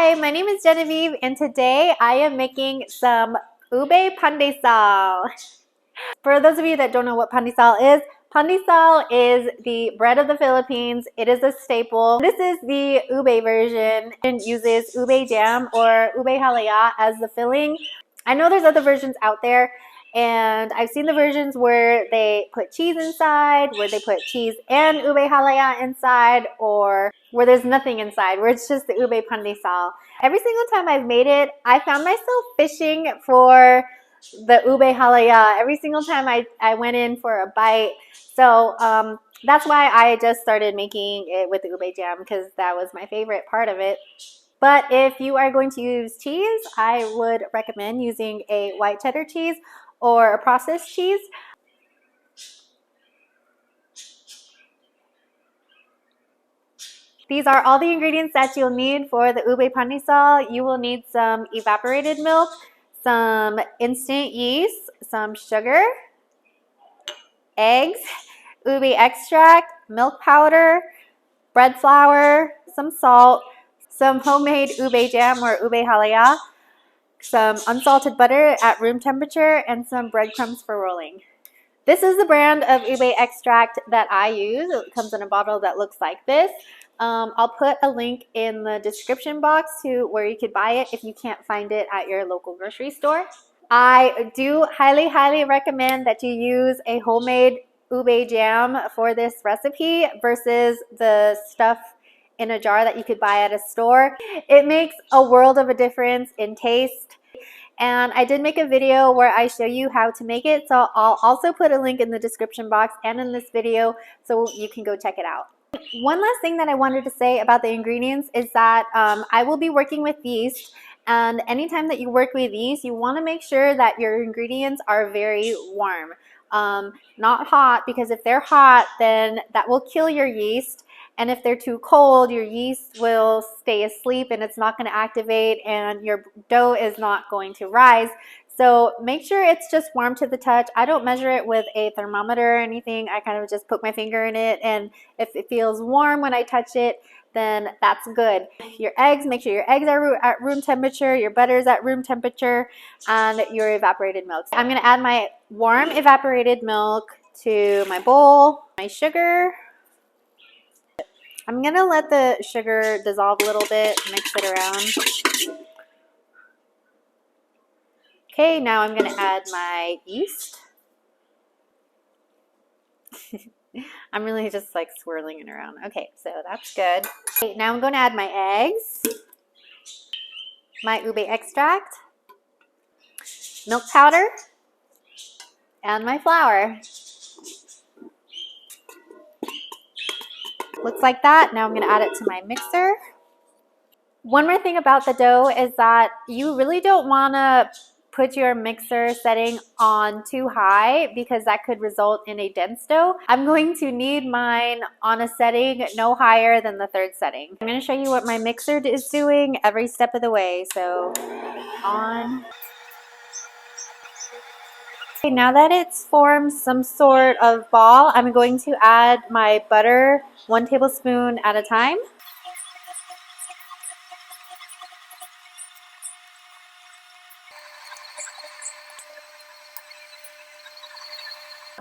Hi, my name is Genevieve, and today I am making some Ube Pandesal. For those of you that don't know what pandesal is the bread of the Philippines. It is a staple. This is the ube version and uses ube jam or ube halaya as the filling. I know there's other versions out there, and I've seen the versions where they put cheese inside, where they put cheese and ube halaya inside, or where there's nothing inside, where it's just the ube pandesal. Every single time I've made it, I found myself fishing for the ube halaya every single time I went in for a bite. So that's why I just started making it with the ube jam, because that was my favorite part of it. But if you are going to use cheese, I would recommend using a white cheddar cheese or a processed cheese. These are all the ingredients that you'll need for the ube pandesal. You will need some evaporated milk, some instant yeast, some sugar, eggs, ube extract, milk powder, bread flour, some salt, some homemade ube jam or ube halaya, some unsalted butter at room temperature, and some breadcrumbs for rolling. This is the brand of ube extract that I use. It comes in a bottle that looks like this. I'll put a link in the description box to where you could buy it if you can't find it at your local grocery store. I do highly recommend that you use a homemade ube jam for this recipe versus the stuff in a jar that you could buy at a store. It makes a world of a difference in taste. And I did make a video where I show you how to make it, so I'll also put a link in the description box and in this video so you can go check it out. One last thing that I wanted to say about the ingredients is that I will be working with yeast, and anytime that you work with yeast, you want to make sure that your ingredients are very warm, not hot, because if they're hot, then that will kill your yeast. And if they're too cold, your yeast will stay asleep and it's not going to activate and your dough is not going to rise. So make sure it's just warm to the touch. I don't measure it with a thermometer or anything. I kind of just put my finger in it, and if it feels warm when I touch it, then that's good. Your eggs, make sure your eggs are at room temperature, your butter is at room temperature, and your evaporated milk. I'm going to add my warm evaporated milk to my bowl, my sugar. I'm going to let the sugar dissolve a little bit, mix it around. Okay, now I'm going to add my yeast. I'm really just like swirling it around. Okay, so that's good. Okay, now I'm going to add my eggs, my ube extract, milk powder, and my flour. Looks like that. Now I'm going to add it to my mixer. One more thing about the dough is that you really don't want to put your mixer setting on too high, because that could result in a dense dough. I'm going to need mine on a setting no higher than the third setting. I'm going to show you what my mixer is doing every step of the way. So on. Okay, now that it's formed some sort of ball, I'm going to add my butter 1 tablespoon at a time.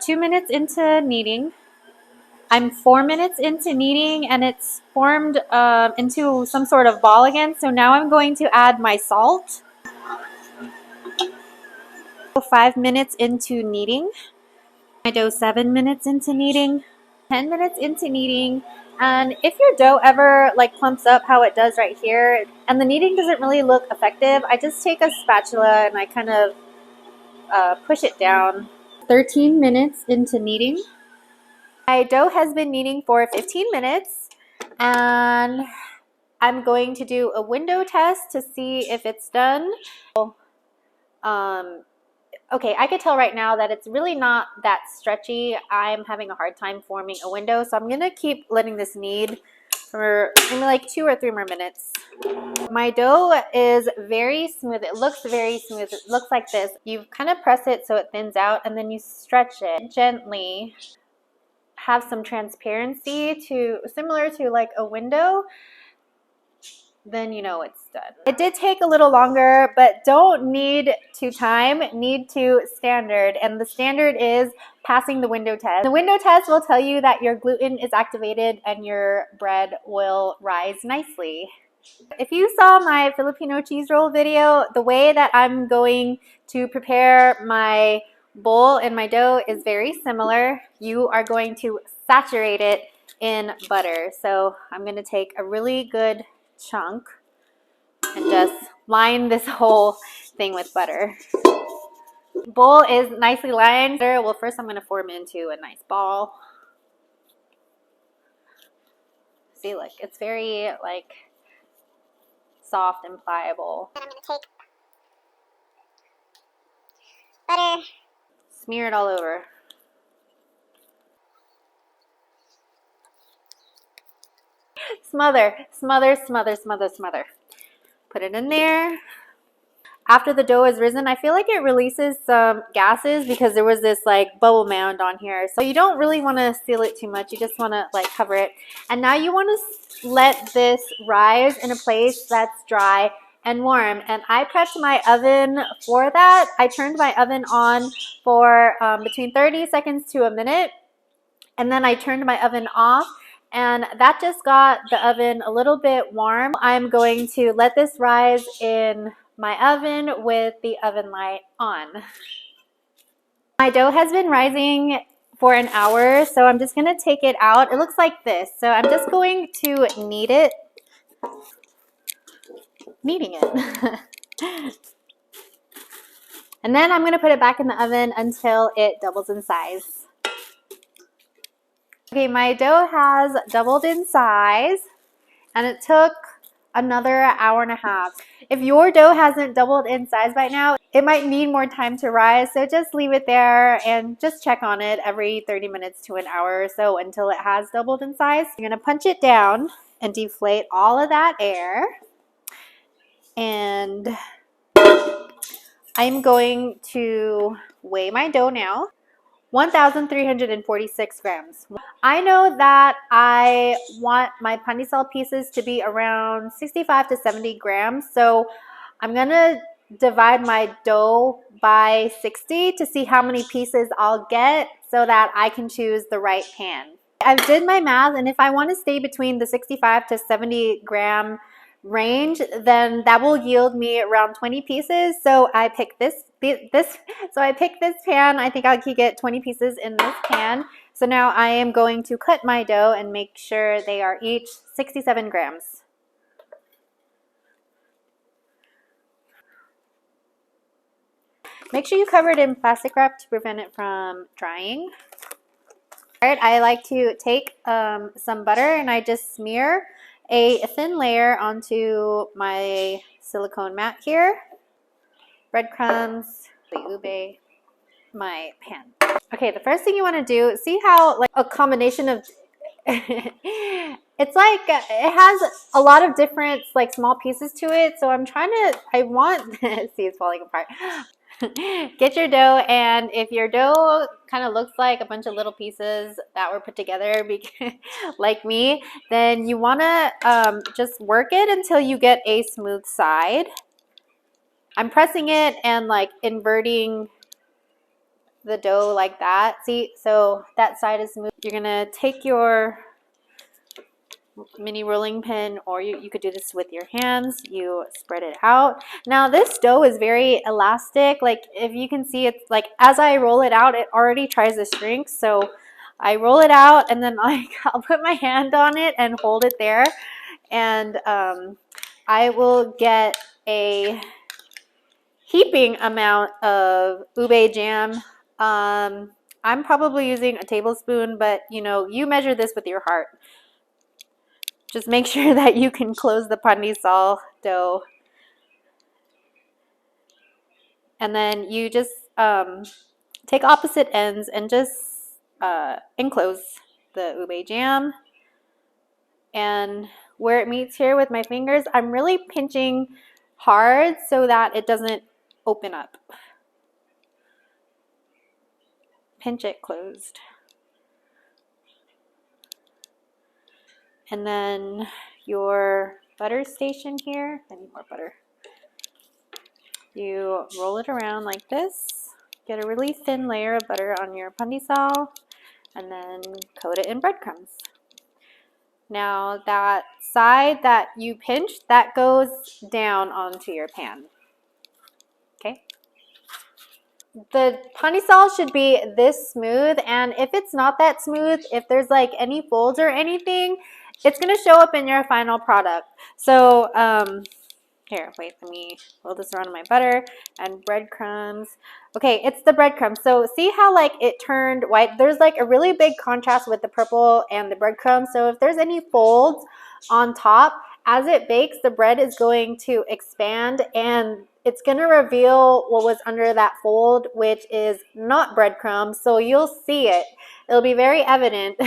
Two minutes into kneading. I'm 4 minutes into kneading, and it's formed into some sort of ball again. So now I'm going to add my salt. 5 minutes into kneading. My dough 7 minutes into kneading. 10 minutes into kneading. And if your dough ever like clumps up how it does right here, and the kneading doesn't really look effective, I just take a spatula and I kind of push it down. 13 minutes into kneading. My dough has been kneading for 15 minutes, and I'm going to do a window test to see if it's done. Okay, I could tell right now that it's really not that stretchy. I'm having a hard time forming a window, so I'm going to keep letting this knead for maybe like 2 or 3 more minutes. My dough is very smooth. It looks very smooth. It looks like this. You kind of press it so it thins out, and then you stretch it gently. Have some transparency, similar to like a window. then you know it's done. It did take a little longer, but don't need to time, need to standard. And the standard is passing the window test. The window test will tell you that your gluten is activated and your bread will rise nicely. If you saw my Filipino cheese roll video, the way that I'm going to prepare my bowl and my dough is very similar. You are going to saturate it in butter. So I'm going to take a really good chunk and just line this whole thing with butter. Bowl is nicely lined. Well, first I'm going to form it into a nice ball. See, look, it's very like soft and pliable. And I'm going to take butter, smear it all over. Smother, smother, smother, smother, smother. Put it in there. After the dough is risen, I feel like it releases some gases because there was this like bubble mound on here. So you don't really want to seal it too much. You just want to like cover it. And now you want to let this rise in a place that's dry and warm. And I prepped my oven for that. I turned my oven on for between 30 seconds to a minute. And then I turned my oven off. And that just got the oven a little bit warm. I'm going to let this rise in my oven with the oven light on. My dough has been rising for an hour, so I'm just going to take it out. It looks like this. So I'm just going to knead it. Kneading it. And then I'm going to put it back in the oven until it doubles in size. Okay, my dough has doubled in size, and it took another hour and a half. If your dough hasn't doubled in size by now, it might need more time to rise, so just leave it there and just check on it every 30 minutes to an hour or so until it has doubled in size. You're going to punch it down and deflate all of that air. And I'm going to weigh my dough now. 1,346 grams. I know that I want my pandesal pieces to be around 65 to 70 grams, so I'm gonna divide my dough by 60 to see how many pieces I'll get so that I can choose the right pan. I did my math, and if I want to stay between the 65 to 70 gram range, then that will yield me around 20 pieces. So I picked this pan. I think I could get 20 pieces in this pan. So now I am going to cut my dough and make sure they are each 67 grams. Make sure you cover it in plastic wrap to prevent it from drying. All right, I like to take some butter and I just smear a thin layer onto my silicone mat here. Breadcrumbs, the ube, my pan. Okay, the first thing you want to do, see how like a combination of it's like it has a lot of different like small pieces to it. So I want see, it's falling apart. Get your dough, and if your dough kind of looks like a bunch of little pieces that were put together like me, then you want to just work it until you get a smooth side. I'm pressing it and like inverting the dough like that. See, so that side is smooth. You're gonna take your mini rolling pin, or you could do this with your hands. You spread it out. Now this dough is very elastic. Like if you can see, it's like as I roll it out, it already tries to shrink. So I roll it out and then like I'll put my hand on it and hold it there, and I will get a heaping amount of ube jam. I'm probably using a tablespoon, but you measure this with your heart. Just make sure that you can close the pandesal dough. And then you just take opposite ends and just enclose the ube jam. And where it meets here with my fingers, I'm really pinching hard so that it doesn't open up. Pinch it closed. And then your butter station here. I need more butter. You roll it around like this. Get a really thin layer of butter on your pandesal, and then coat it in breadcrumbs. Now that side that you pinched, that goes down onto your pan. Okay? The pandesal should be this smooth, and if it's not that smooth, if there's like any folds or anything, it's gonna show up in your final product. So here, wait, let me roll this around in my butter and breadcrumbs. Okay, it's the breadcrumbs. So see how like it turned white? There's like a really big contrast with the purple and the breadcrumbs. So if there's any folds on top, as it bakes, the bread is going to expand and it's going to reveal what was under that fold, which is not breadcrumbs. So you'll see it. It'll be very evident.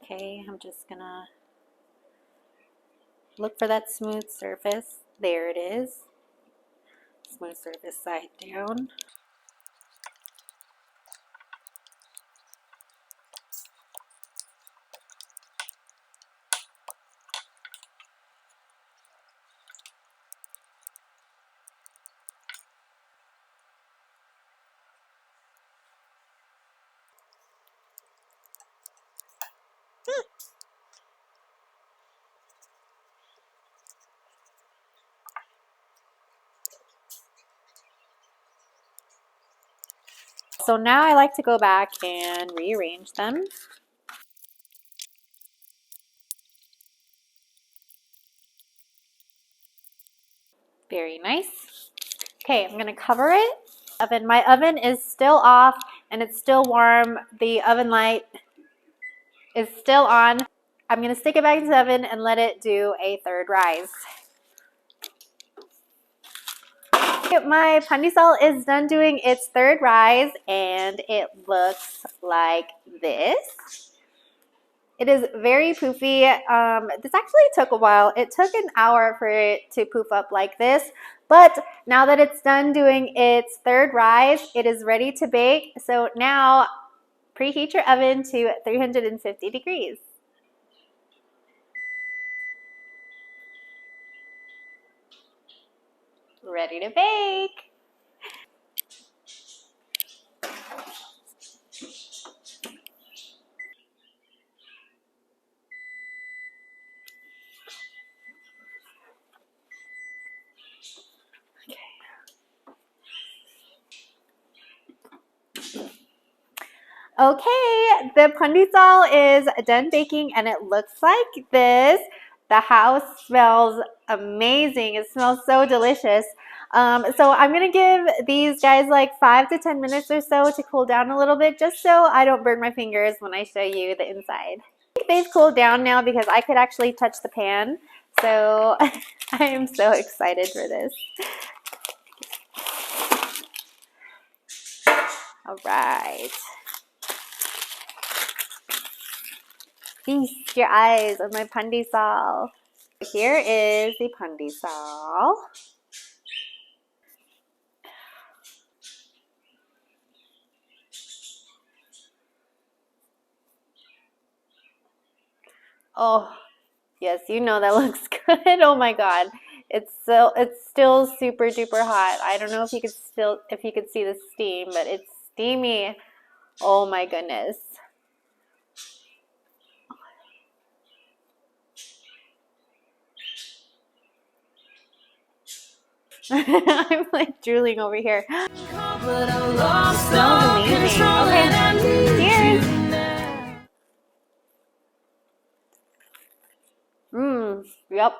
Okay, I'm just going to look for that smooth surface. There it is. Smooth surface side down. So now I like to go back and rearrange them. Very nice. Okay, I'm gonna cover it. My oven is still off and it's still warm. The oven light is still on. I'm gonna stick it back into the oven and let it do a third rise. My pandesal is done doing its third rise and it looks like this. It is very poofy. This actually took a while. It took an hour for it to poof up like this, but now that it's done doing its third rise, it is ready to bake. So now preheat your oven to 350 degrees. Ready to bake. Okay, the pandesal is done baking and it looks like this. The house smells amazing. It smells so delicious. So I'm going to give these guys like 5 to 10 minutes or so to cool down a little bit just so I don't burn my fingers when I show you the inside. I think they've cooled down now because I could actually touch the pan. So I am so excited for this. All right. Feast your eyes on my pandesal. Here is the pandesal. Oh, yes, you know that looks good. Oh my God. It's still super duper hot. I don't know if you could see the steam, but it's steamy. Oh my goodness. I'm like drooling over here. Smells amazing. Okay, cheers. Yep.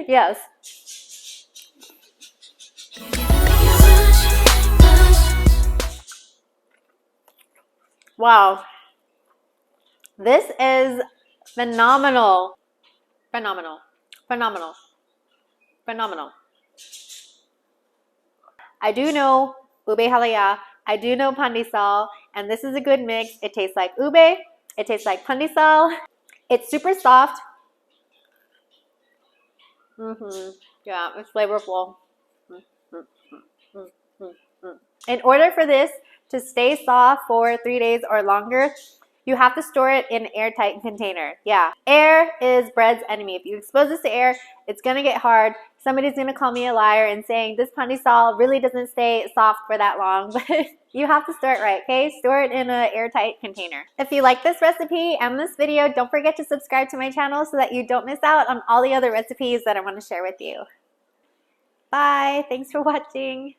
Yes. Wow. This is phenomenal. Phenomenal. Phenomenal. Phenomenal. I do know ube halaya. I do know pandesal, and this is a good mix. It tastes like ube. It tastes like pandesal. It's super soft. Yeah, it's flavorful. In order for this to stay soft for 3 days or longer, You have to store it in an airtight container. Yeah, air is bread's enemy. If you expose this to air, it's gonna get hard. Somebody's gonna call me a liar and saying this pandesal really doesn't stay soft for that long, but you have to store it right, okay? Store it in an airtight container. If you like this recipe and this video, don't forget to subscribe to my channel so that you don't miss out on all the other recipes that I want to share with you. Bye, thanks for watching.